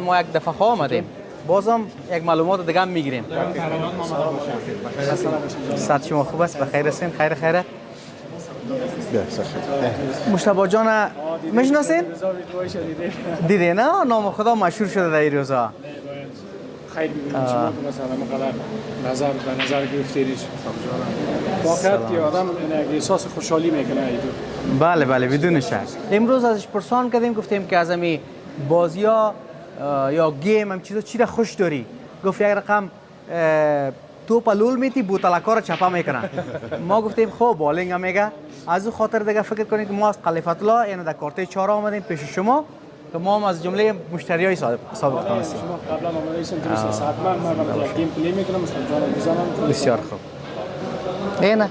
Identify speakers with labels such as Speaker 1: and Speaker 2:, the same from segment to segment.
Speaker 1: ما یک دفعه خواه آمدیم بازم یک معلومات دیگه هم میگیریم. صد شما خوب است؟ بخیر هستین؟ خیره؟ مشتبه جان میشناسین؟ دیده نه؟ نام خدا مشهور شده در این روزا.
Speaker 2: خیلی ببینید شما که مثلا مقدر به نظر گرفتید واقعیت که آدم احساس خوشحالی میکنه ایدو.
Speaker 1: بله بدون شک. امروز ازش پرسان کردیم گفتیم که از امی بازی ها یا گیم هم چیزا چی را خوش داری؟ گفت یک رقم توپ لول میتی بوتلکا را چپا میکنن. ما گفتیم خب بالینگ هم میگه از او خاطر دیگه فکر کنید که ما از خلیفت الله اینو در کارته 4 آمدیم پیش شما که ما هم از جمله مشتریای سابق هستیم.
Speaker 2: شما قبلا آمده ایستین درست حتما من یک گیم پلی میکنم مثلا جانم میزنم.
Speaker 1: بسیار خوب. اینه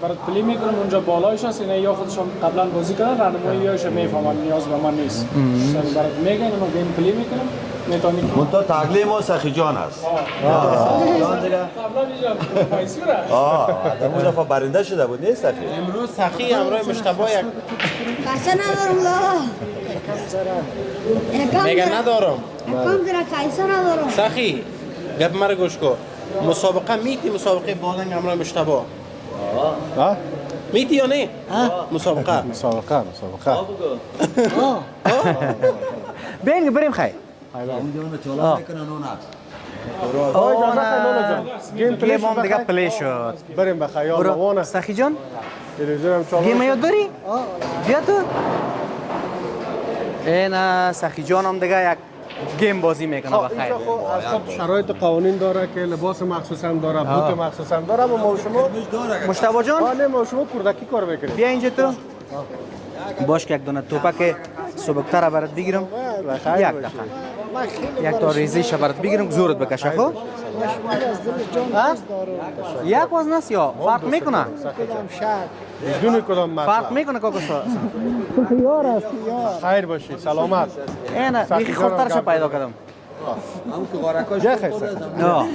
Speaker 2: برات پلی میکنم اونجا بالایش هست اینا یا خودشون قبلا بازی کردن راهنمایی یاش میفهمن نیاز به من نیست. مثلا برات میگن ما گیم پلی میکنم میتونی
Speaker 3: منتها تقلید ما سخی جان است.
Speaker 2: جان دیگه قبلا میجان فایسوره.
Speaker 3: اون دفعه برنده شده بود نیست سخی.
Speaker 4: امروز سخی همراه مشتبه یک
Speaker 5: کاسه ندارم لا.
Speaker 4: میگه ندارم.
Speaker 5: کام دیره کاسه ندارم.
Speaker 4: سخی گپ مرا گوش کن. مسابقه میتی مسابقه بالنگ همراه مشتبه. میتی یا نه؟ مسابقه.
Speaker 1: بین بریم خیر. گیم هم دیگه پلی شد.
Speaker 2: بریم به خیال روانه.
Speaker 1: سخی جان
Speaker 2: تلویزیونم چالو.
Speaker 1: گیم یاد داری؟ بیا تو. این سخی جان هم دیگه یک گیم بازی میکنه بخیر.
Speaker 2: از خب شرایط قوانین داره که لباس مخصوص هم داره، بوت مخصوص هم داره و ما شما
Speaker 1: مشتبه جان
Speaker 2: نه ما شما کردکی کار میکنیم.
Speaker 1: بیا اینجا تو. باش که یک دونه توپک سبکتر برات بگیرم. یک دقیقه. یک تا ریزیش برات بگیرم زورت بکشه خب؟ یک وزن است یا فرق میکنه؟
Speaker 2: بدون کدام
Speaker 1: فرق میکنه کاکو
Speaker 2: خیر باشی سلامت.
Speaker 1: اینه بیخی خوبترش پیدا کردم.
Speaker 2: جای خیر بیا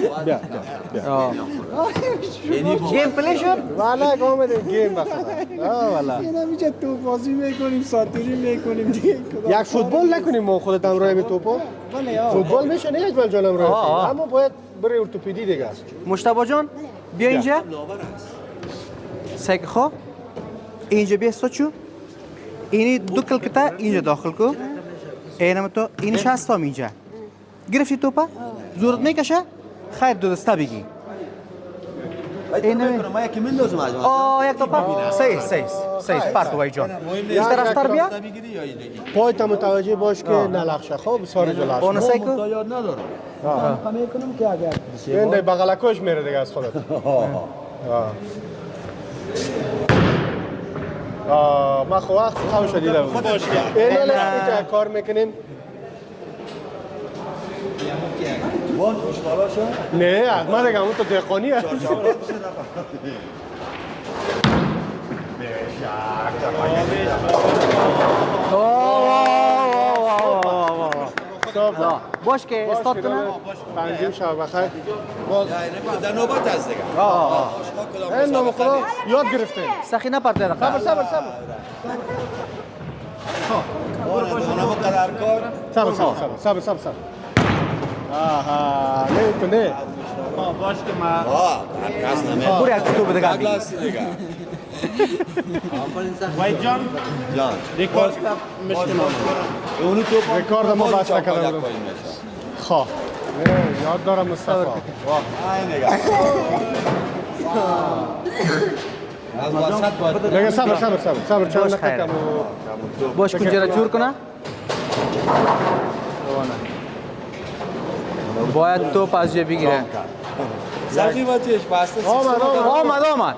Speaker 1: گیم پلی شد؟
Speaker 2: والا آمده گیم بخدا والا اینجا تو بازی میکنیم ساتوری میکنیم دیگه یک فوتبال نکنیم ما خودت هم راه توپو فوتبال میشه نه اجمل جانم راه اما باید بره ارتوپدی دیگه
Speaker 1: مشتبه جان بیا اینجا سگ خواه اینجا بیا سوچو اینی دو کلکتا اینجا داخل کو اینم تو اینش هستم اینجا گرفتی توپا زورت میکشه خیر دو دسته بگی
Speaker 3: اینه ما یکی میندازم از
Speaker 1: یک توپا صحیح پرت وای جان این طرفتر بیا
Speaker 2: پایت متوجه باش که نلخشه خب سار جلوش
Speaker 1: اون سایکو
Speaker 3: یاد ندارم
Speaker 2: میکنم که اگر این بغلکش میره دیگه از خودت ما خو وقت خوش دیدم باش این کار میکنیم
Speaker 3: وان خوشحالا شد؟
Speaker 2: نه احمد اگه همون تو دقانی هست
Speaker 1: باش که استاد کنه
Speaker 2: پنجیم شب بخیر
Speaker 3: در نوبت هست دیگه
Speaker 2: این نام خدا یاد گرفتیم
Speaker 1: سخی نپرده رقم
Speaker 2: صبر نه تو نه
Speaker 4: باش که ما
Speaker 1: پوری یک تو بده
Speaker 4: وای جان ریکورد مشتما
Speaker 3: اونو تو
Speaker 2: ریکورد ما بسته کردم خواه یاد دارم مصطفی دیگه صبر چند نکم
Speaker 1: باش کنجه را جور کنه باید توپ از جا بگیره
Speaker 3: زخی با چشم بسته
Speaker 1: آمد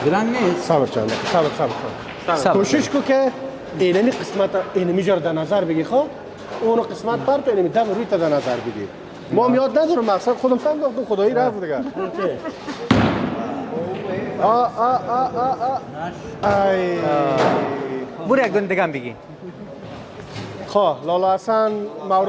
Speaker 3: درنگ نیست
Speaker 2: صبر چند صبر کوشش کو که اینمی قسمت اینمی جر در نظر بگی خب اونو قسمت پر تو اینمی دم روی تا در نظر بگی ما هم یاد ندارم مقصد خودم فهم داختم خدایی رفت دیگه ای
Speaker 1: برو یک دونه دیگه هم بگی
Speaker 2: خواه لالا حسن مورد